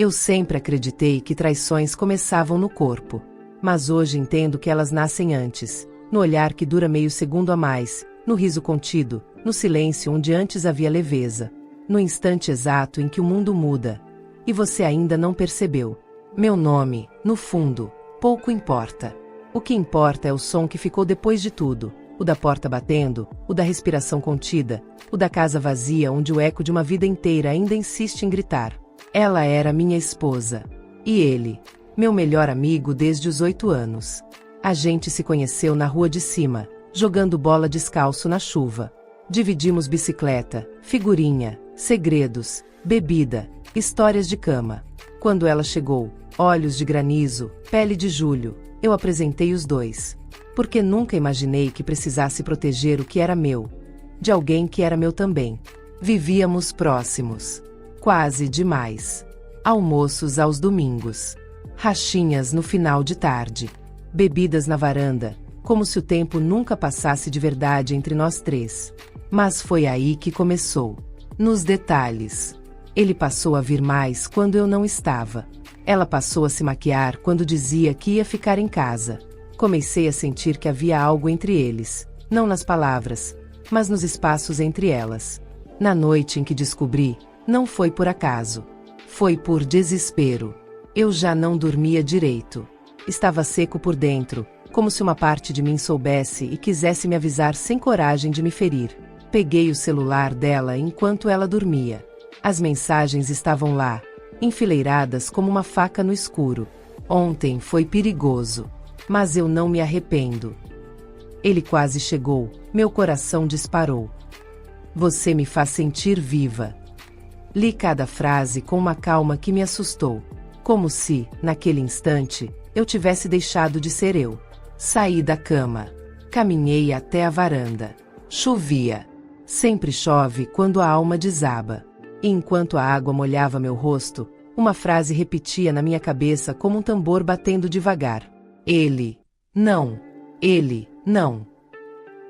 Eu sempre acreditei que traições começavam no corpo. Mas hoje entendo que elas nascem antes, no olhar que dura meio segundo a mais, no riso contido, no silêncio onde antes havia leveza, no instante exato em que o mundo muda. E você ainda não percebeu. Meu nome, no fundo, pouco importa. O que importa é o som que ficou depois de tudo, o da porta batendo, o da respiração contida, o da casa vazia onde o eco de uma vida inteira ainda insiste em gritar. Ela era minha esposa. E ele, meu melhor amigo desde os 8 anos. A gente se conheceu na rua de cima, jogando bola descalço na chuva. Dividimos bicicleta, figurinha, segredos, bebida, histórias de cama. Quando ela chegou, olhos de granizo, pele de julho, eu apresentei os dois. Porque nunca imaginei que precisasse proteger o que era meu. De alguém que era meu também. Vivíamos próximos. Quase demais. Almoços aos domingos. Rachinhas no final de tarde. Bebidas na varanda, como se o tempo nunca passasse de verdade entre nós três. Mas foi aí que começou. Nos detalhes. Ele passou a vir mais quando eu não estava. Ela passou a se maquiar quando dizia que ia ficar em casa. Comecei a sentir que havia algo entre eles, não nas palavras, mas nos espaços entre elas. Na noite em que descobri, não foi por acaso. Foi por desespero. Eu já não dormia direito. Estava seco por dentro, como se uma parte de mim soubesse e quisesse me avisar sem coragem de me ferir. Peguei o celular dela enquanto ela dormia. As mensagens estavam lá, enfileiradas como uma faca no escuro. Ontem foi perigoso, mas eu não me arrependo. Ele quase chegou, meu coração disparou. Você me faz sentir viva. Li cada frase com uma calma que me assustou. Como se, naquele instante, eu tivesse deixado de ser eu. Saí da cama. Caminhei até a varanda. Chovia. Sempre chove quando a alma desaba. E enquanto a água molhava meu rosto, uma frase repetia na minha cabeça como um tambor batendo devagar. Ele. Não. Ele. Não.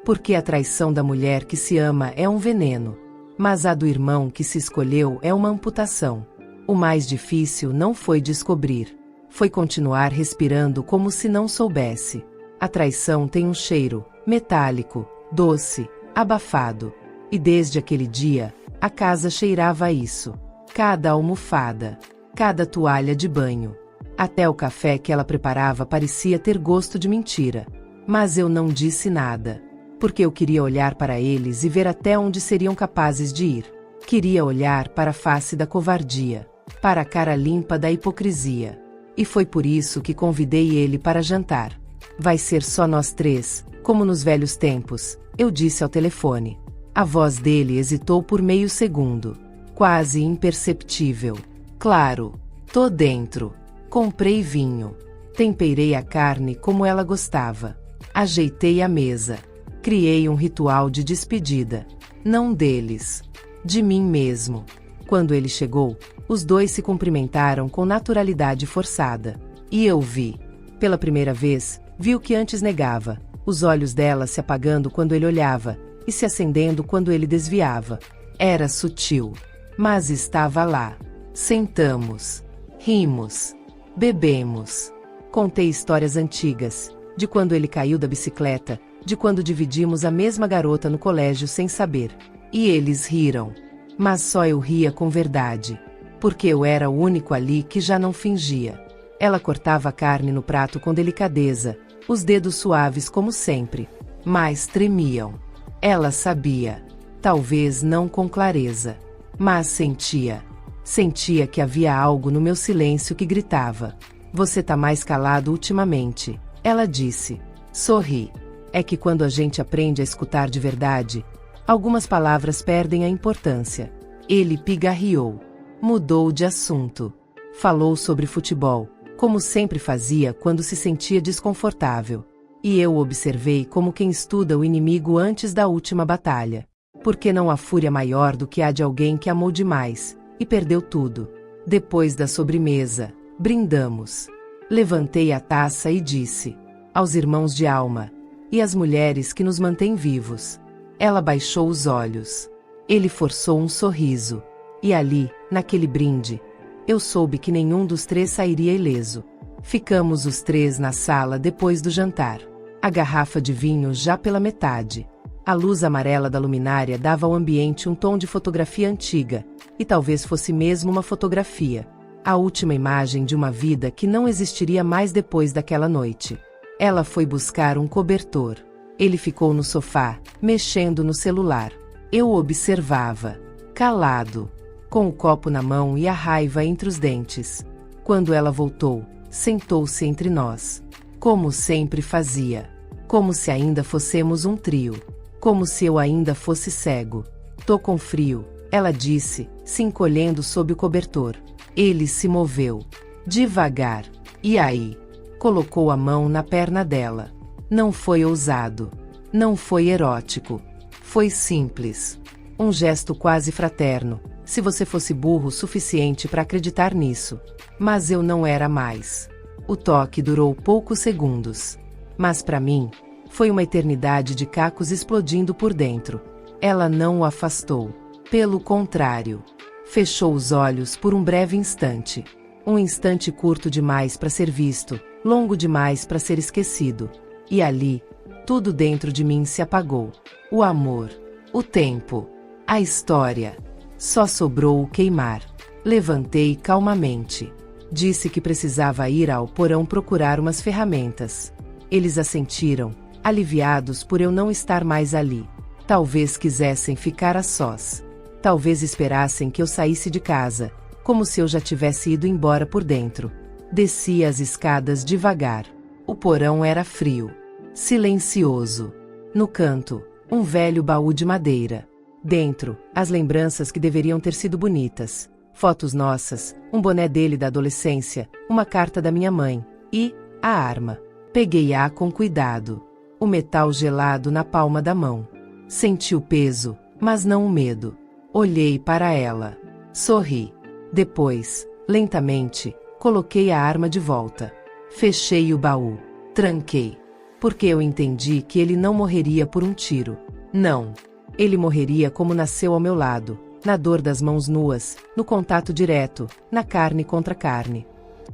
Porque a traição da mulher que se ama é um veneno. Mas a do irmão que se escolheu é uma amputação. O mais difícil não foi descobrir. Foi continuar respirando como se não soubesse. A traição tem um cheiro, metálico, doce, abafado. E desde aquele dia, a casa cheirava a isso. Cada almofada, cada toalha de banho. Até o café que ela preparava parecia ter gosto de mentira. Mas eu não disse nada. Porque eu queria olhar para eles e ver até onde seriam capazes de ir. Queria olhar para a face da covardia, para a cara limpa da hipocrisia. E foi por isso que convidei ele para jantar. Vai ser só nós três, como nos velhos tempos, eu disse ao telefone. A voz dele hesitou por meio segundo. Quase imperceptível. Claro, tô dentro. Comprei vinho. Temperei a carne como ela gostava. Ajeitei a mesa. Criei um ritual de despedida. Não deles. De mim mesmo. Quando ele chegou, os dois se cumprimentaram com naturalidade forçada. E eu vi. Pela primeira vez, vi o que antes negava. Os olhos dela se apagando quando ele olhava, e se acendendo quando ele desviava. Era sutil. Mas estava lá. Sentamos. Rimos. Bebemos. Contei histórias antigas. De quando ele caiu da bicicleta, de quando dividimos a mesma garota no colégio sem saber. E eles riram. Mas só eu ria com verdade. Porque eu era o único ali que já não fingia. Ela cortava a carne no prato com delicadeza, os dedos suaves como sempre. Mas tremiam. Ela sabia. Talvez não com clareza. Mas sentia. Sentia que havia algo no meu silêncio que gritava. Você tá mais calado ultimamente. Ela disse. Sorri. É que quando a gente aprende a escutar de verdade, algumas palavras perdem a importância. Ele pigarreou. Mudou de assunto. Falou sobre futebol, como sempre fazia quando se sentia desconfortável. E eu observei como quem estuda o inimigo antes da última batalha. Porque não há fúria maior do que a de alguém que amou demais, e perdeu tudo. Depois da sobremesa, brindamos. Levantei a taça e disse, aos irmãos de alma, e às mulheres que nos mantêm vivos. Ela baixou os olhos. Ele forçou um sorriso. E ali, naquele brinde, Eu soube que nenhum dos três sairia ileso. Ficamos os três na sala depois do jantar. A garrafa de vinho já pela metade. A luz amarela da luminária dava ao ambiente um tom de fotografia antiga, e talvez fosse mesmo uma fotografia. A última imagem de uma vida que não existiria mais depois daquela noite. Ela foi buscar um cobertor. Ele ficou no sofá, mexendo no celular. Eu o observava, calado, com o copo na mão e a raiva entre os dentes. Quando ela voltou, sentou-se entre nós. Como sempre fazia. Como se ainda fossemos um trio. Como se eu ainda fosse cego. Tô com frio, ela disse, se encolhendo sob o cobertor. Ele se moveu. Devagar. E aí? Colocou a mão na perna dela. Não foi ousado. Não foi erótico. Foi simples. Um gesto quase fraterno, se você fosse burro o suficiente para acreditar nisso. Mas eu não era mais. O toque durou poucos segundos. Mas para mim, foi uma eternidade de cacos explodindo por dentro. Ela não o afastou. Pelo contrário. Fechou os olhos por um breve instante. Um instante curto demais para ser visto, longo demais para ser esquecido. E ali, tudo dentro de mim se apagou. O amor, o tempo, a história. Só sobrou o queimar. Levantei calmamente. Disse que precisava ir ao porão procurar umas ferramentas. Eles assentiram, aliviados por eu não estar mais ali. Talvez quisessem ficar a sós. Talvez esperassem que eu saísse de casa, como se eu já tivesse ido embora por dentro. Desci as escadas devagar. O porão era frio. Silencioso. No canto, um velho baú de madeira. Dentro, as lembranças que deveriam ter sido bonitas. Fotos nossas, um boné dele da adolescência, uma carta da minha mãe e a arma. Peguei-a com cuidado. O metal gelado na palma da mão. Senti o peso, mas não o medo. Olhei para ela. Sorri. Depois, lentamente, coloquei a arma de volta. Fechei o baú. Tranquei. Porque eu entendi que ele não morreria por um tiro. Não. Ele morreria como nasceu ao meu lado, na dor das mãos nuas, no contato direto, na carne contra carne.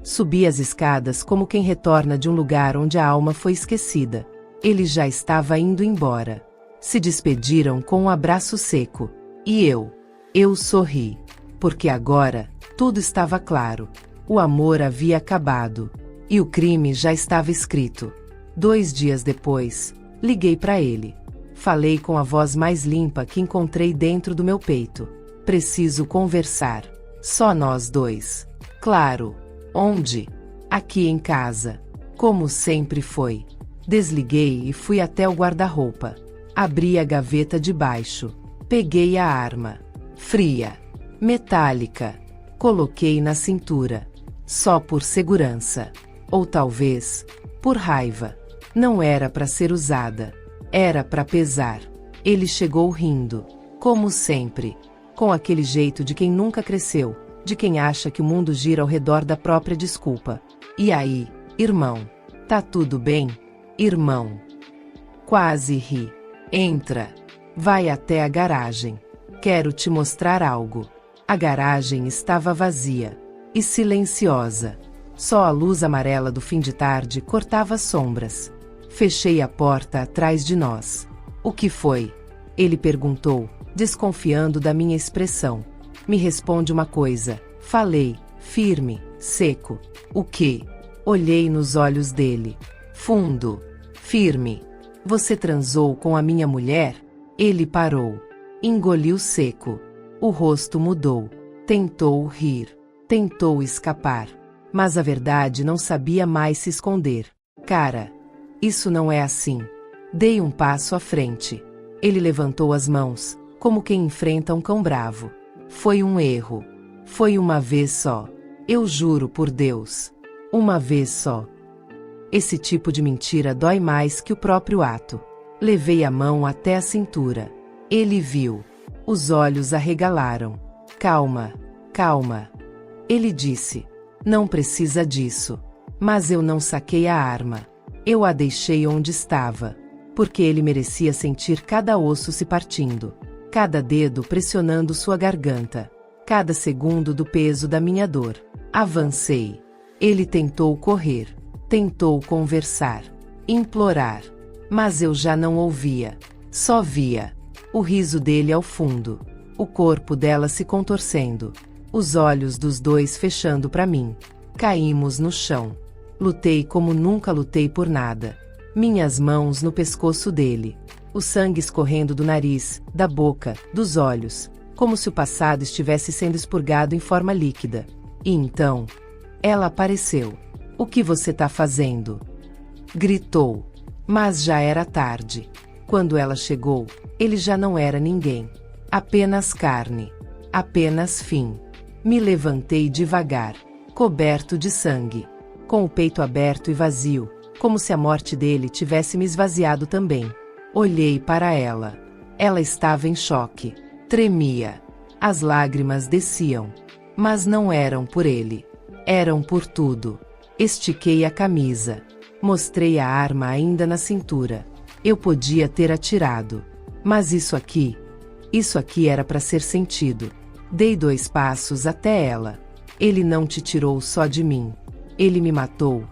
Subi as escadas como quem retorna de um lugar onde a alma foi esquecida. Ele já estava indo embora. Se despediram com um abraço seco. E eu sorri. Porque agora, tudo estava claro. O amor havia acabado. E o crime já estava escrito. 2 dias depois, liguei para ele. Falei com a voz mais limpa que encontrei dentro do meu peito. Preciso conversar. Só nós dois. Claro. Onde? Aqui em casa. Como sempre foi. Desliguei e fui até o guarda-roupa. Abri a gaveta de baixo. Peguei a arma. Fria. Metálica. Coloquei na cintura. Só por segurança. Ou talvez, por raiva. Não era para ser usada. Era para pesar. Ele chegou rindo. Como sempre. Com aquele jeito de quem nunca cresceu. De quem acha que o mundo gira ao redor da própria desculpa. E aí, irmão? Tá tudo bem? Irmão. Quase ri. Entra. Vai até a garagem. Quero te mostrar algo. A garagem estava vazia. E silenciosa. Só a luz amarela do fim de tarde cortava as sombras. Fechei a porta atrás de nós. O que foi? Ele perguntou, desconfiando da minha expressão. Me responde uma coisa. Falei, firme, seco. O quê? Olhei nos olhos dele. Fundo. Firme. Você transou com a minha mulher? Ele parou. Engoliu seco. O rosto mudou. Tentou rir. Tentou escapar. Mas a verdade não sabia mais se esconder. Cara, isso não é assim. Dei um passo à frente. Ele levantou as mãos, como quem enfrenta um cão bravo. Foi um erro. Foi uma vez só. Eu juro por Deus. Uma vez só. Esse tipo de mentira dói mais que o próprio ato. Levei a mão até a cintura. Ele viu. Os olhos arregalaram. Calma, calma. Ele disse. Não precisa disso. Mas eu não saquei a arma. Eu a deixei onde estava. Porque ele merecia sentir cada osso se partindo. Cada dedo pressionando sua garganta. cada segundo do peso da minha dor. Avancei. Ele tentou correr, tentou conversar, implorar, mas eu já não ouvia. Só via o riso dele ao fundo, o corpo dela se contorcendo, os olhos dos dois fechando para mim. Caímos no chão. Lutei como nunca lutei por nada. Minhas mãos no pescoço dele. O sangue escorrendo do nariz, da boca, dos olhos, como se o passado estivesse sendo expurgado em forma líquida. E então, ela apareceu. "O que você tá fazendo?" gritou. Mas já era tarde. Quando ela chegou, ele já não era ninguém. Apenas carne. Apenas fim. Me levantei devagar, coberto de sangue, com o peito aberto e vazio, como se a morte dele tivesse me esvaziado também. Olhei para ela. Ela estava em choque. Tremia. As lágrimas desciam. Mas não eram por ele. Eram por tudo. Estiquei a camisa. Mostrei a arma ainda na cintura. Eu podia ter atirado. Mas isso aqui era para ser sentido. Dei 2 passos até ela. Ele não te tirou só de mim. Ele me matou.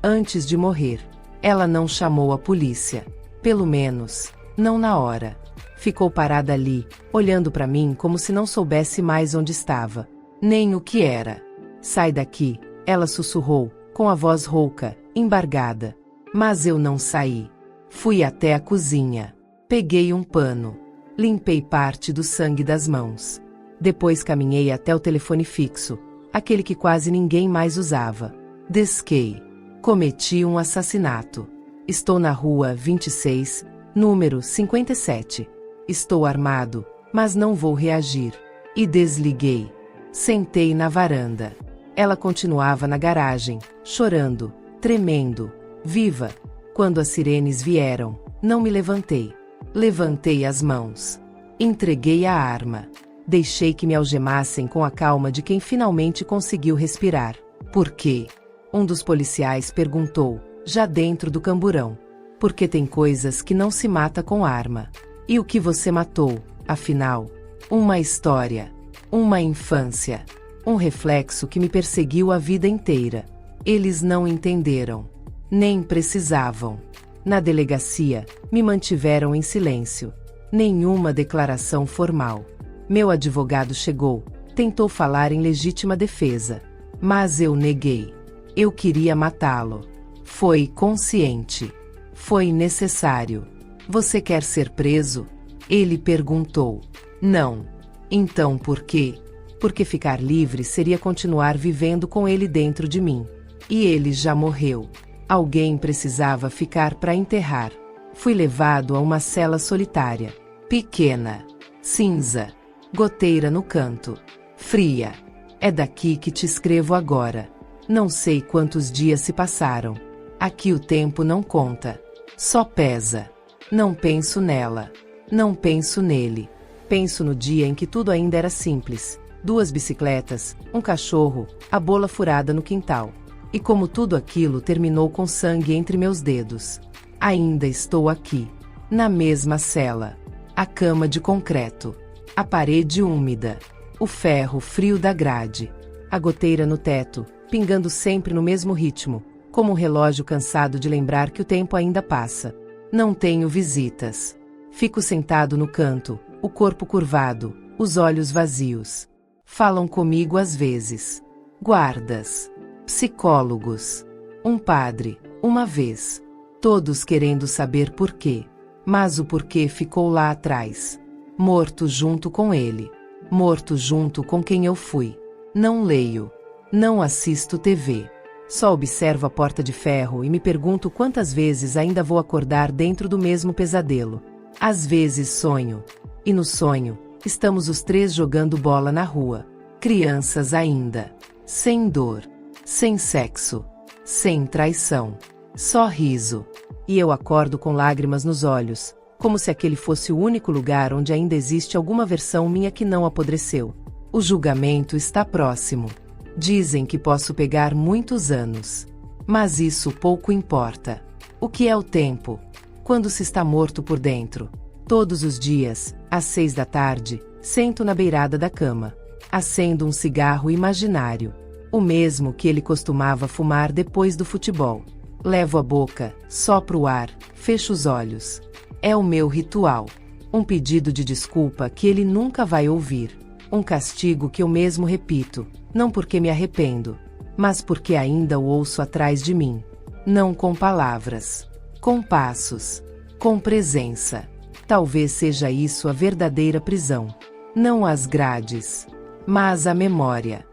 Antes de morrer. Ela não chamou a polícia. Pelo menos, não na hora. Ficou parada ali, olhando para mim como se não soubesse mais onde estava. Nem o que era. "Sai daqui", ela sussurrou, com a voz rouca, embargada. Mas eu não saí. Fui até a cozinha. Peguei um pano. Limpei parte do sangue das mãos. Depois caminhei até o telefone fixo, aquele que quase ninguém mais usava. Desquei. Cometi um assassinato. Estou na rua 26, número 57. Estou armado, mas não vou reagir. E desliguei. Sentei na varanda. Ela continuava na garagem, chorando, tremendo, viva. Quando as sirenes vieram, não me levantei. Levantei as mãos. Entreguei a arma. Deixei que me algemassem com a calma de quem finalmente conseguiu respirar. "Por quê?" Um dos policiais perguntou, já dentro do camburão. "Porque tem coisas que não se mata com arma." "E o que você matou, afinal?" "Uma história. Uma infância. Um reflexo que me perseguiu a vida inteira." Eles não entenderam. Nem precisavam. Na delegacia, me mantiveram em silêncio. Nenhuma declaração formal. Meu advogado chegou, tentou falar em legítima defesa. Mas eu neguei. Eu queria matá-lo. Foi consciente. Foi necessário. "Você quer ser preso?" Ele perguntou. "Não." "Então por quê?" "Porque ficar livre seria continuar vivendo com ele dentro de mim. E ele já morreu. Alguém precisava ficar para enterrar. Fui levado a uma cela solitária. Pequena. Cinza. Goteira no canto. Fria. É daqui que te escrevo agora. Não sei quantos dias se passaram. Aqui o tempo não conta. Só pesa. Não penso nela. Não penso nele. Penso no dia em que tudo ainda era simples. 2 bicicletas, um cachorro, a bola furada no quintal. E como tudo aquilo terminou com sangue entre meus dedos. Ainda estou aqui. Na mesma cela. A cama de concreto. A parede úmida. O ferro frio da grade. A goteira no teto, pingando sempre no mesmo ritmo, como um relógio cansado de lembrar que o tempo ainda passa. Não tenho visitas. Fico sentado no canto, o corpo curvado, os olhos vazios. Falam comigo às vezes. Guardas. Psicólogos. Um padre, uma vez. Todos querendo saber por quê. Mas o porquê ficou lá atrás. Morto junto com ele. Morto junto com quem eu fui. Não leio. Não assisto TV. Só observo a porta de ferro e me pergunto quantas vezes ainda vou acordar dentro do mesmo pesadelo. Às vezes sonho. E no sonho, estamos os 3 jogando bola na rua. Crianças ainda. Sem dor. Sem sexo. Sem traição. Só riso. E eu acordo com lágrimas nos olhos, como se aquele fosse o único lugar onde ainda existe alguma versão minha que não apodreceu. O julgamento está próximo. Dizem que posso pegar muitos anos. Mas isso pouco importa. O que é o tempo? Quando se está morto por dentro. Todos os dias, às 6 da tarde, sento na beirada da cama. Acendo um cigarro imaginário. O mesmo que ele costumava fumar depois do futebol. Levo a boca, sopro o ar, fecho os olhos. É o meu ritual. Um pedido de desculpa que ele nunca vai ouvir. Um castigo que eu mesmo repito, não porque me arrependo, mas porque ainda o ouço atrás de mim. Não com palavras, com passos, com presença. Talvez seja isso a verdadeira prisão. Não as grades, mas a memória.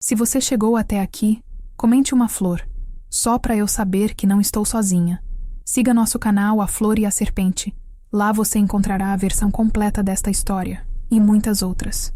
Se você chegou até aqui, comente uma flor, só para eu saber que não estou sozinha. Siga nosso canal A Flor e a Serpente. Lá você encontrará a versão completa desta história, e muitas outras.